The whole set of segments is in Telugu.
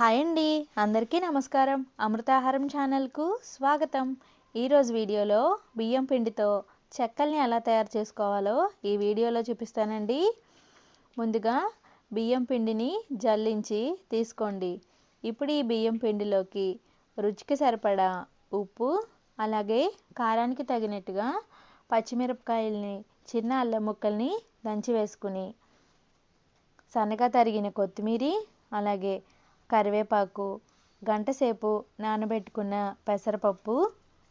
హాయ్ అండి, అందరికీ నమస్కారం. అమృతాహారం ఛానల్కు స్వాగతం. ఈరోజు వీడియోలో బియ్యం పిండితో చెక్కల్ని ఎలా తయారు చేసుకోవాలో ఈ వీడియోలో చూపిస్తానండి. ముందుగా బియ్యం పిండిని జల్లించి తీసుకోండి. ఇప్పుడు ఈ బియ్యం పిండిలోకి రుచికి సరిపడా ఉప్పు, అలాగే కారానికి తగినట్టుగా పచ్చిమిరపకాయల్ని, చిన్న అల్లం ముక్కల్ని దంచి వేసుకుని, సన్నగా తరిగిన కొత్తిమీర, అలాగే కరివేపాకు, గంటసేపు నానబెట్టుకున్న పెసరపప్పు,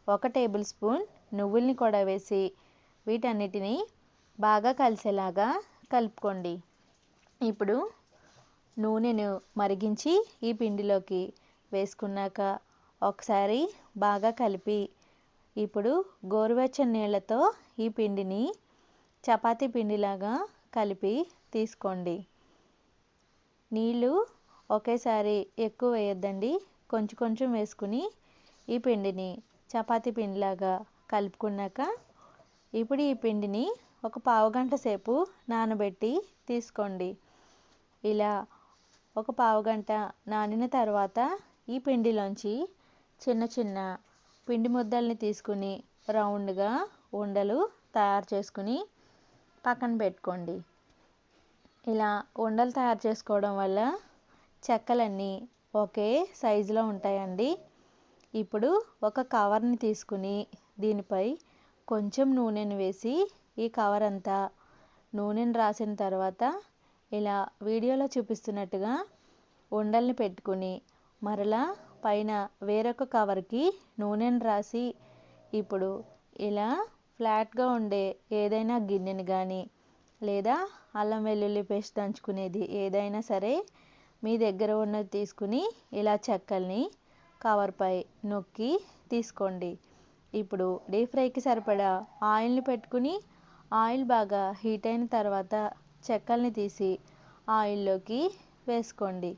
1 టేబుల్ స్పూన్ నువ్వుల్ని కూడా వేసి వీటన్నిటిని బాగా కలిసేలాగా కలుపుకోండి. ఇప్పుడు నూనెను మరిగించి ఈ పిండిలోకి వేసుకున్నాక ఒకసారి బాగా కలిపి, ఇప్పుడు గోరువెచ్చని నీళ్ళతో ఈ పిండిని చపాతీ పిండిలాగా కలిపి తీసుకోండి. నీళ్ళు ఒకేసారి ఎక్కువ వేయొద్దండి, కొంచెం కొంచెం వేసుకుని ఈ పిండిని చపాతీ పిండిలాగా కలుపుకున్నాక ఇప్పుడు ఈ పిండిని ఒక పావుగంట సేపు నానబెట్టి తీసుకోండి. ఇలా ఒక పావుగంట నానిన తర్వాత ఈ పిండిలోంచి చిన్న చిన్న పిండి ముద్దల్ని తీసుకుని రౌండ్గా ఉండలు తయారు చేసుకుని పక్కన పెట్టుకోండి. ఇలా ఉండలు తయారు చేసుకోవడం వల్ల చెక్కలన్నీ ఒకే సైజులో ఉంటాయండి. ఇప్పుడు ఒక కవర్ని తీసుకుని దీనిపై కొంచెం నూనెను వేసి ఈ కవర్ అంతా నూనెను రాసిన తర్వాత ఇలా వీడియోలో చూపిస్తున్నట్టుగా ఉండల్ని పెట్టుకుని మరలా పైన వేరొక కవర్కి నూనెను రాసి, ఇప్పుడు ఇలా ఫ్లాట్గా ఉండే ఏదైనా గిన్నెని కానీ, లేదా అల్లం వెల్లుల్లి పేస్ట్ దంచుకునేది ఏదైనా సరే మీ దగ్గర ఉన్నది తీసుకుని ఇలా చెక్కల్ని కవర్పై నొక్కి తీసుకోండి. ఇప్పుడు డీప్ ఫ్రైకి సరిపడా ఆయిల్ని పెట్టుకుని ఆయిల్ బాగా హీట్ అయిన తర్వాత చెక్కల్ని తీసి ఆయిల్లోకి వేసుకోండి.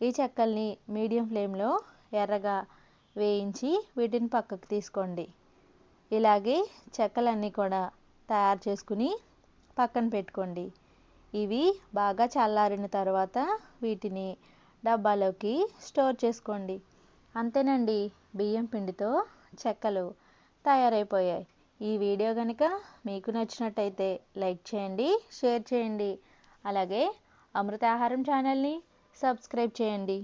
ఈ చెక్కల్ని మీడియం ఫ్లేమ్లో ఎర్రగా వేయించి వీటిని పక్కకు తీసుకోండి. ఇలాగే చెక్కలన్నీ కూడా తయారు చేసుకుని పక్కన పెట్టుకోండి. ఇవి బాగా చల్లారిన తర్వాత వీటిని డబ్బాలోకి స్టోర్ చేసుకోండి. అంతేనండి, బియ్యం పిండితో చెక్కలు తయారైపోయాయి. ఈ వీడియో కనుక మీకు నచ్చినట్టయితే లైక్ చేయండి, షేర్ చేయండి, అలాగే అమృతాహారం ఛానల్ని సబ్స్క్రైబ్ చేయండి.